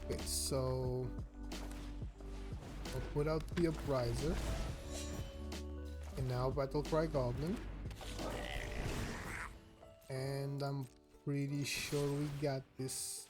Okay, so I'll put out the Upriser. And now Battle Cry Goblin. And I'm pretty sure we got this.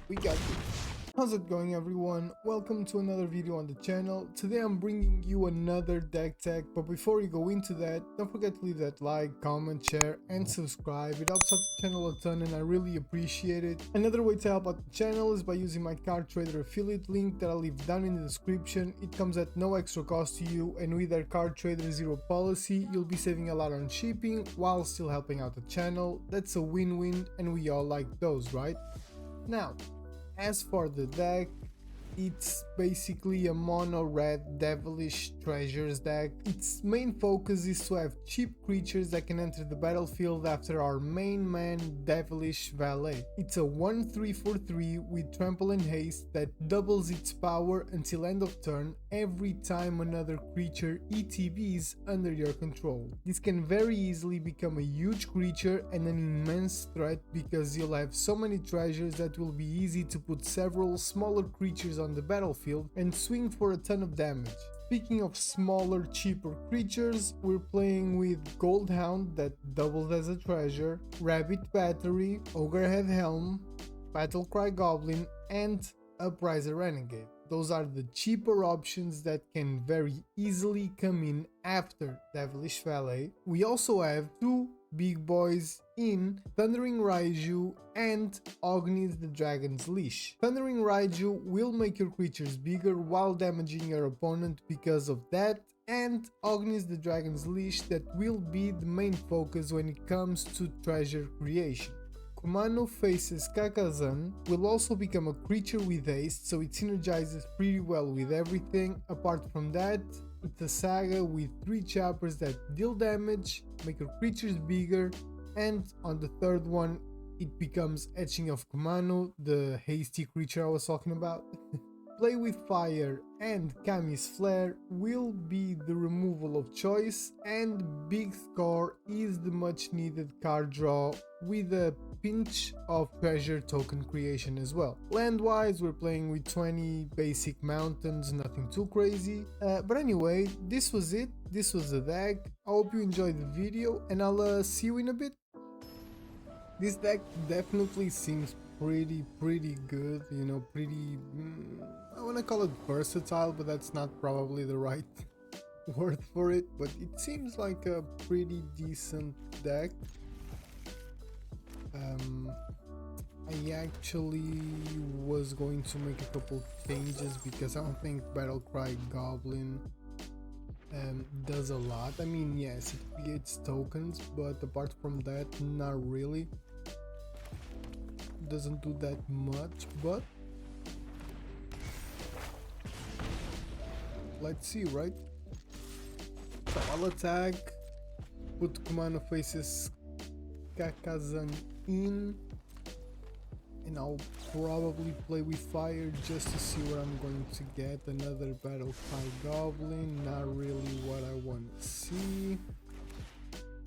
We got this. How's it going, everyone? Welcome to another video on the channel. Today I'm bringing you another deck tech, but before we go into that, don't forget to leave that like, comment, share and subscribe. It helps out the channel a ton and I really appreciate it. Another way to help out the channel is by using my card trader affiliate link that I'll leave down in the description. It comes at no extra cost to you, and with our card trader zero policy you'll be saving a lot on shipping while still helping out the channel. That's a win-win and we all like those, right? Now, as for the deck, it's basically a mono red Devilish treasures deck. Its main focus is to have cheap creatures that can enter the battlefield after our main man Devilish Valet. It's a 1/3/4/3 with trample and haste that doubles its power until end of turn every time another creature ETBs under your control. This can very easily become a huge creature and an immense threat because you'll have so many treasures that will be easy to put several smaller creatures on the battlefield and swing for a ton of damage. Speaking of smaller, cheaper creatures, we're playing with Gold Hound that doubles as a treasure, Rabbit Battery, Ogrehead Helm, Battlecry Goblin, and Upriser Renegade. Those are the cheaper options that can very easily come in after Devilish Valet. We also have two big boys in Thundering Raiju and Ognis the Dragon's Leash. Thundering Raiju will make your creatures bigger while damaging your opponent because of that, and Ognis the Dragon's Leash that will be the main focus when it comes to treasure creation. Kumano faces Kakazan will also become a creature with haste, so it synergizes pretty well with everything. Apart from that, it's a saga with 3 choppers that deal damage, make your creatures bigger, and on the third one it becomes Etching of Kumano, the hasty creature I was talking about. Play with Fire and Kami's Flare will be the removal of choice, and Big Score is the much needed card draw with a pinch of treasure token creation as well. Land wise, we're playing with 20 basic mountains, nothing too crazy. But anyway, this was it. This was the deck. I hope you enjoyed the video and I'll see you in a bit. This deck definitely seems pretty good, you know, pretty I want to call it versatile, but that's not probably the right word for it, but it seems like a pretty decent deck. I actually was going to make a couple changes because I don't think Battlecry Goblin does a lot. I mean, yes, it creates tokens, but apart from that, not really. Doesn't do that much, but let's see, right? So I'll attack, put Kumano faces Kakazan in, and I'll probably play with fire just to see what I'm going to get. Another Battlecry Goblin, not really what I want to see.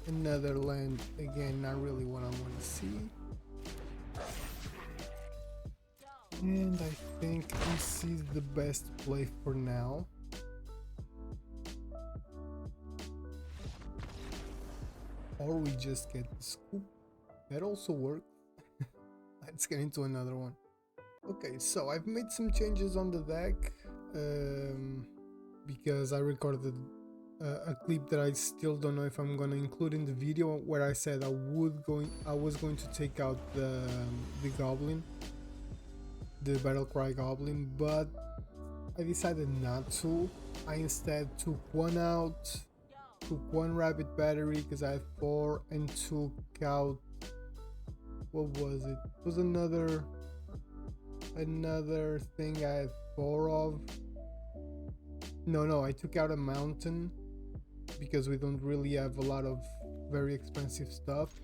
Another land, again, not really what I want to see. And I think this is the best play for now. Or we just get the scoop. That also works. Let's get into another one. Okay, so I've made some changes on the deck because I recorded a clip that I still don't know if I'm gonna include in the video, where I said I was going to take out the goblin, the Battlecry Goblin, but I decided not to. I instead took one out, took one Rabbit Battery because I had 4, and took out, what was it? It was another thing I had 4 of. No, I took out a mountain because we don't really have a lot of very expensive stuff,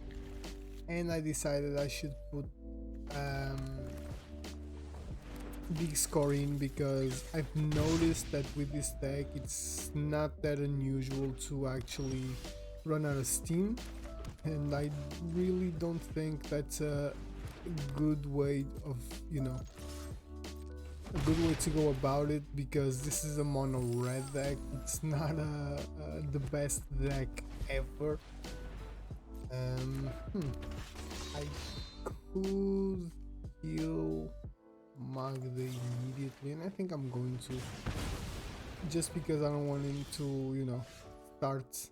and I decided I should put Big Score in because I've noticed that with this deck it's not that unusual to actually run out of steam. and I really don't think that's a good way of, you know, a good way to go about it, because this is a mono red deck. It's not the best deck ever. I could heal Magda immediately, and I think I'm going to, just because I don't want him to, you know, start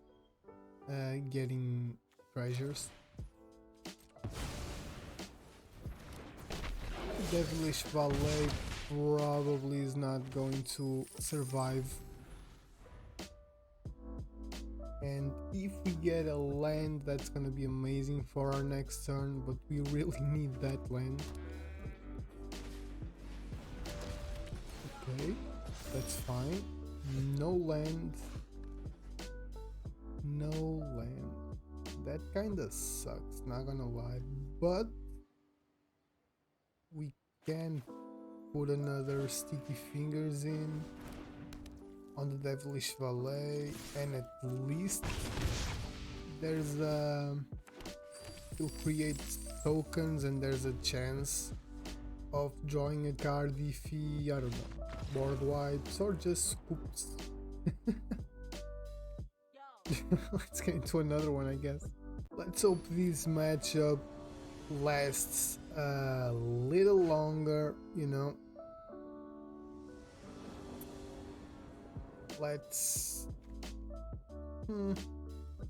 getting treasures. Devilish Valet probably is not going to survive, and if we get a land, that's gonna be amazing for our next turn, but we really need that land. Okay, that's fine. No land. No land. That kinda sucks, not gonna lie, but we can put another sticky fingers in on the Devilish Valet, and at least there's to create tokens, and there's a chance of drawing a card if he, I don't know, board wipes or just scoops. Let's get into another one, I guess. Let's hope this matchup lasts a little longer, you know. Let's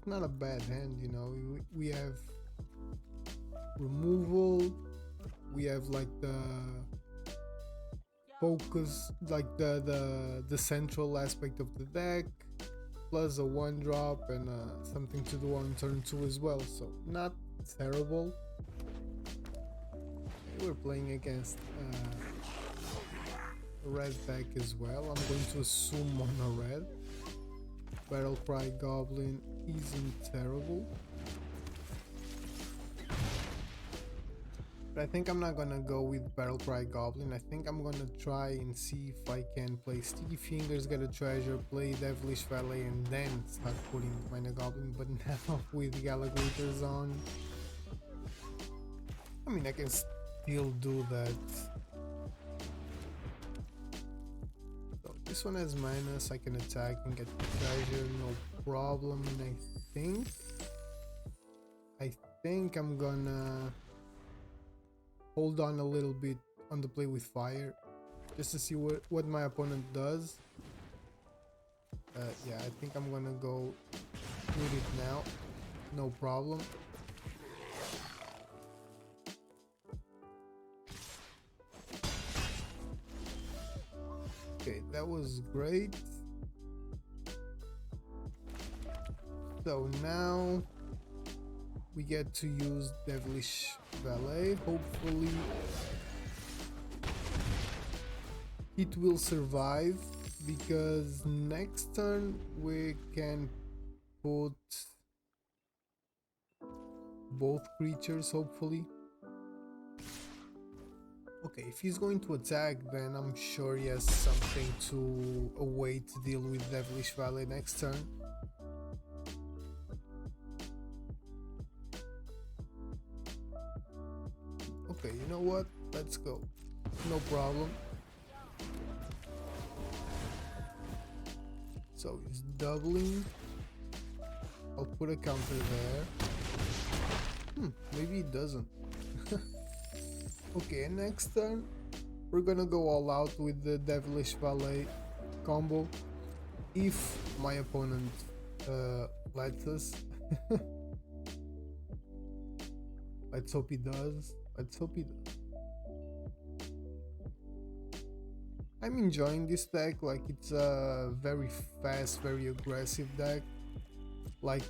not a bad hand, you know. We have removal, we have like the focus, like the central aspect of the deck, plus a 1-drop and something to do on turn 2 as well, so not terrible. We're playing against a red deck as well. I'm going to assume mono red. Battle Cry Goblin isn't terrible, but I think I'm not gonna go with Battle Cry Goblin. I think I'm gonna try and see if I can play Sticky Fingers, get a treasure, play Devilish Valet, and then start putting Mana Goblin, but now with Alligators on, I mean, I can still do that. So this one has mana, so I can attack and get the treasure, no problem. And I think I'm gonna hold on a little bit on the play with fire, just to see what my opponent does. Yeah, I think I'm gonna go with it now, no problem. Okay, that was great. So now we get to use Devilish Valet. Hopefully it will survive, because next turn we can put both creatures, hopefully. Okay, if he's going to attack, then I'm sure he has something a way to deal with Devilish Valet next turn. Okay, you know what? Let's go. No problem. So he's doubling. I'll put a counter there. Maybe he doesn't. Okay, next turn we're gonna go all out with the Devilish Valet combo, if my opponent lets us. Let's hope he does. Let's hope he does. I'm enjoying this deck, like it's a very fast, very aggressive deck, like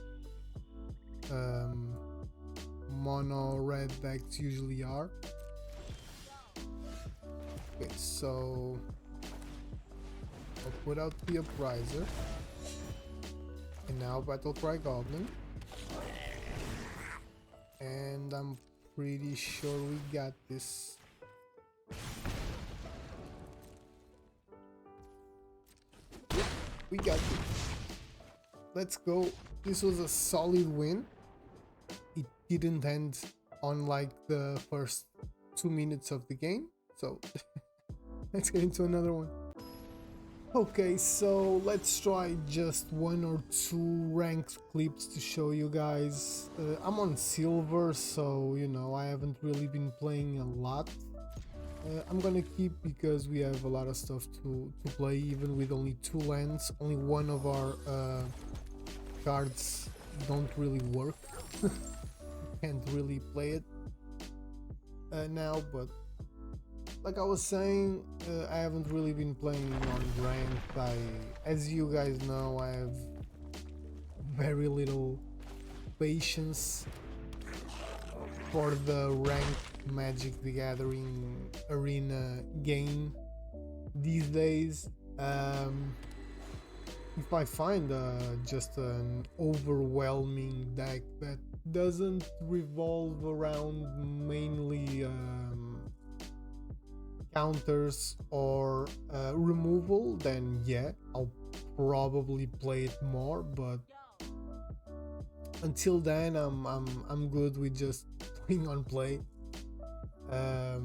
mono red decks usually are. Okay, so I'll put out the Upriser, and now Battle Cry Goblin, and I'm pretty sure we got this. We got this. Let's go. This was a solid win. didn't end on like the first 2 minutes of the game, so let's get into another one. Okay, so let's try just one or two ranked clips to show you guys. I'm on silver, so you know I haven't really been playing a lot. I'm gonna keep because we have a lot of stuff to play, even with only 2 lands. Only one of our cards don't really work. Can't really play it now, but like I was saying, I haven't really been playing on ranked. As you guys know, I have very little patience for the ranked Magic the Gathering arena game these days. If I find just an overwhelming deck that doesn't revolve around mainly counters or removal, then yeah, I'll probably play it more, but until then I'm good with just playing on play. I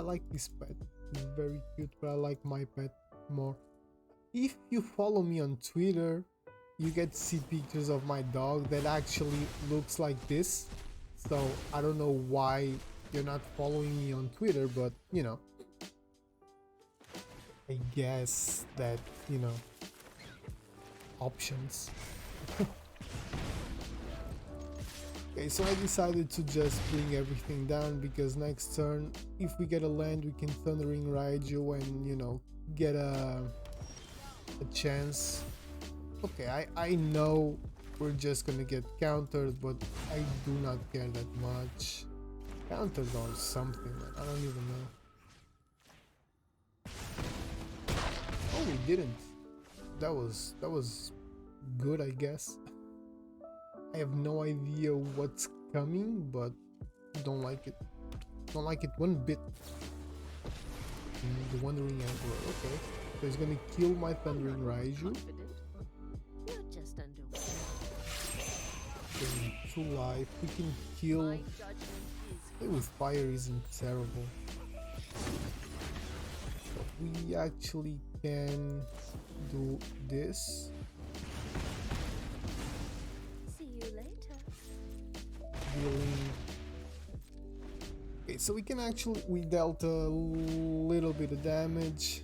like this pet, it's very cute, but I like my pet more. If you follow me on Twitter, you get to see pictures of my dog that actually looks like this, so I don't know why you're not following me on Twitter, but you know, I guess that, you know, options. Okay, so I decided to just bring everything down because next turn, if we get a land, we can Thundering Raiju and, you know, get a chance. Okay, I know we're just gonna get countered, but I do not care that much. Counters or something, man. I don't even know. Oh, we didn't. That was good, I guess. I have no idea what's coming, but don't like it. Don't like it one bit. The Wandering Emperor. Okay, so he's gonna kill my Thundering Raiju. You're just underway. 2 life. We can kill. Play with fire isn't terrible. We actually can do this. See you later. Healing. Okay, so we can actually, we dealt a little bit of damage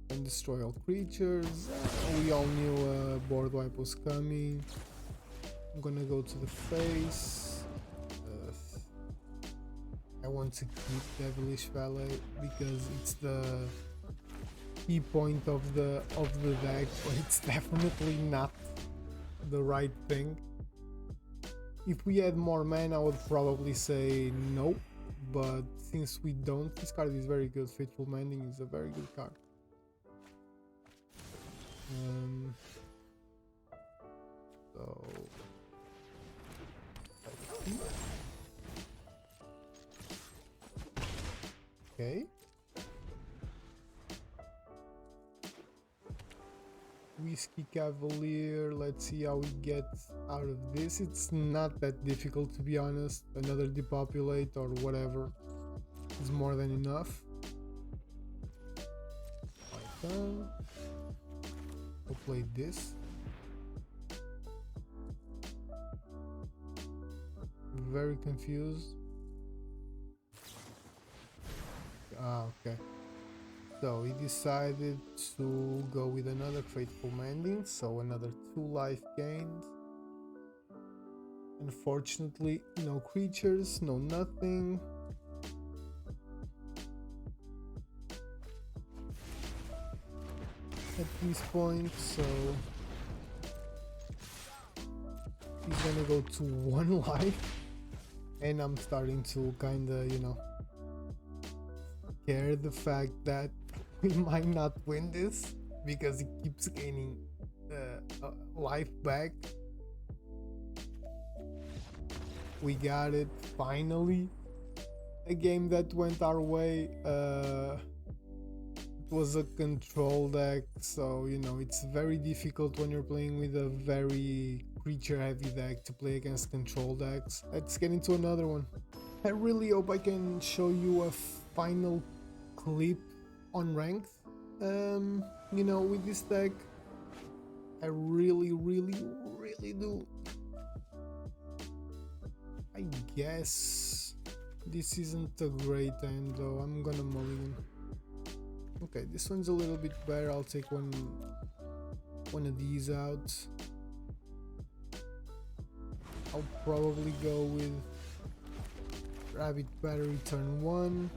and destroy all creatures. We all knew board wipe was coming. I'm gonna go to the face. I want to keep Devilish Valet because it's the key point of the deck, but it's definitely not the right thing. If we had more mana, I would probably say no, but since we don't, this card is very good. Fateful Mending is a very good card. So okay. Whiskey Cavalier, let's see how we get out of this. It's not that difficult, to be honest. Another depopulate or whatever is more than enough. Like that. We'll play this. Very confused. Okay. So he decided to go with another Fateful Mending, so another 2 life gained. Unfortunately, no creatures, no nothing. At this point, so he's gonna go to 1 life, and I'm starting to kinda, you know, scare the fact that we might not win this because he keeps gaining life back. We got it finally. A game that went our way. It was a control deck, so you know it's very difficult when you're playing with a very creature heavy deck to play against control decks. Let's get into another one. I really hope I can show you a final clip on ranked. You know, with this deck, I really do. I guess this isn't a great end though. I'm gonna mulligan. Okay, this one's a little bit better. I'll take one of these out. I'll probably go with Rabbit Battery turn 1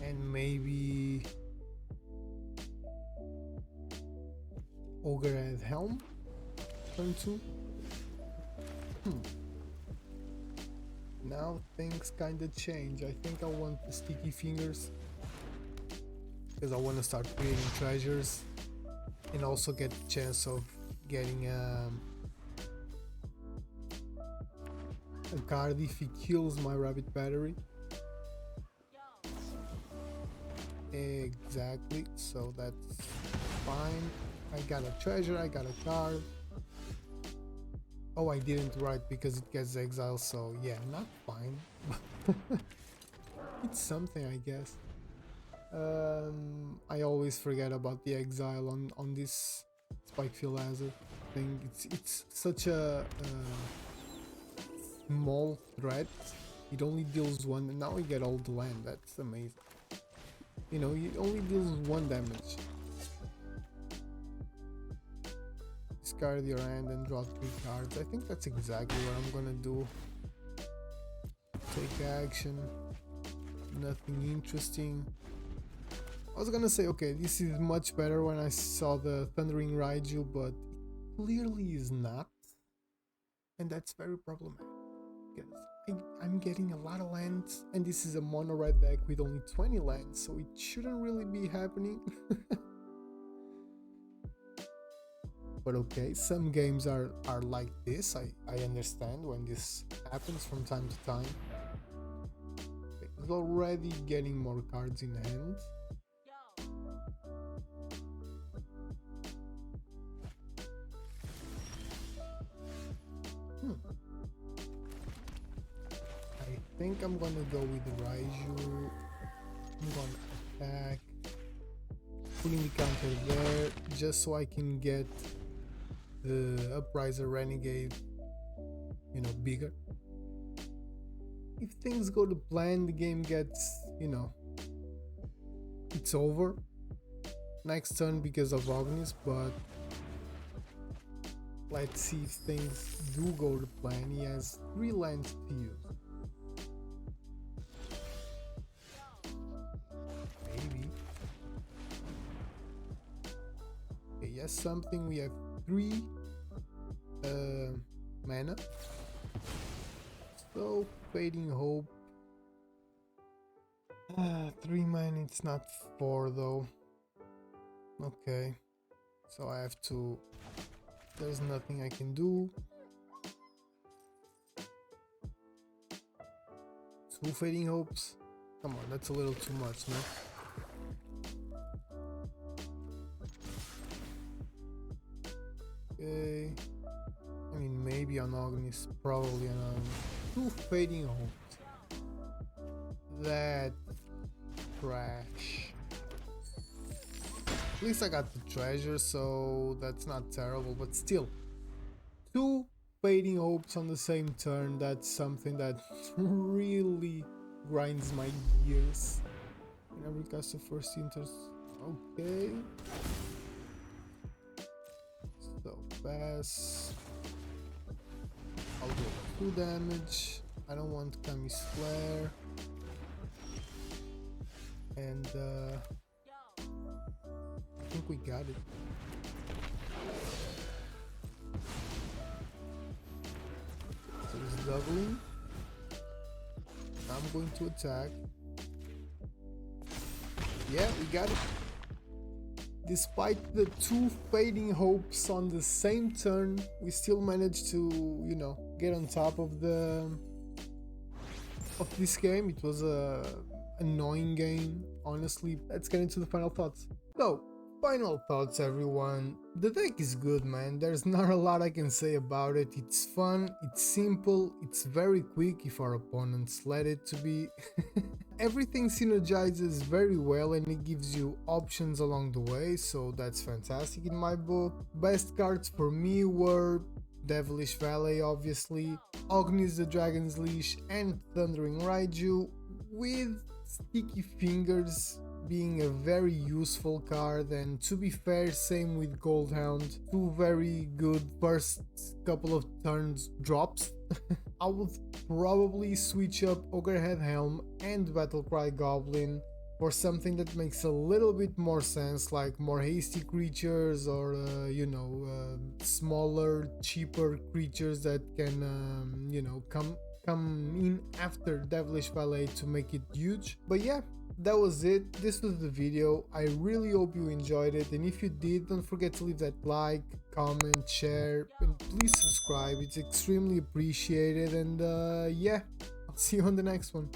and maybe Ogrehead Helm turn 2. Now things kinda change. I think I want the Sticky Fingers because I want to start creating treasures and also get the chance of getting a card if he kills my Rabbit Battery. Exactly, so that's fine. I got a treasure, I got a card. Oh, I didn't write because it gets exiled, so yeah, not fine. It's something, I guess. I always forget about the exile on this Spikefield Hazard thing. It's such a small threat. It only deals 1, and now we get all the land. That's amazing. You know, it only deals 1 damage. Discard your hand and draw 3 cards. I think that's exactly what I'm gonna do. Take action. Nothing interesting. I was gonna say, okay, this is much better when I saw the Thundering Raiju, but it clearly is not. And that's very problematic. Because I'm getting a lot of lands, and this is a mono red deck with only 20 lands, so it shouldn't really be happening. But okay, some games are like this. I understand when this happens from time to time. He's already getting more cards in hand. I think I'm gonna go with the Raiju. I'm gonna attack. Putting the counter there just so I can get the Upriser Renegade, you know, bigger. If things go to plan, the game gets, you know, it's over next turn because of Ognis, but let's see if things do go to plan. He has 3 lands to use. Maybe. Okay, yes, something. We have 3 mana. So, Fading Hope. 3 mana, it's not 4 though. Okay. So I have to... There's nothing I can do. 2 Fading Hopes. Come on, that's a little too much, man. Okay. I mean, maybe on Ognis, probably on Ognis. 2 Fading Hopes. That trash. At least I got the treasure, so that's not terrible, but still. 2 Fading Hopes on the same turn, that's something that really grinds my gears. Whenever it casts the first interest. Okay. So pass. I'll do 2 damage. I don't want Kami's Flare. And I think we got it. So it's doubling. I'm going to attack. Yeah, we got it. Despite the 2 Fading Hopes on the same turn, we still managed to, you know, get on top of this game. It was a annoying game, honestly. Let's get into the final thoughts. So, Final thoughts, everyone. The deck is good, man. There's not a lot I can say about it. It's fun, it's simple, it's very quick if our opponents let it to be. Everything synergizes very well and it gives you options along the way, so that's fantastic in my book. Best cards for me were Devilish Valet, obviously, Ognis the Dragon's Leash, and Thundering Raiju, with Sticky Fingers being a very useful card, and to be fair, same with Goldhound, two very good first couple of turns drops. I would probably switch up Ogrehead Helm and Battlecry Goblin for something that makes a little bit more sense, like more hasty creatures or smaller, cheaper creatures that can come in after Devilish Valet to make it huge. But yeah, that was it. This was the video. I really hope you enjoyed it, and if you did, don't forget to leave that like, comment, share, and please subscribe. It's extremely appreciated, and yeah, I'll see you on the next one.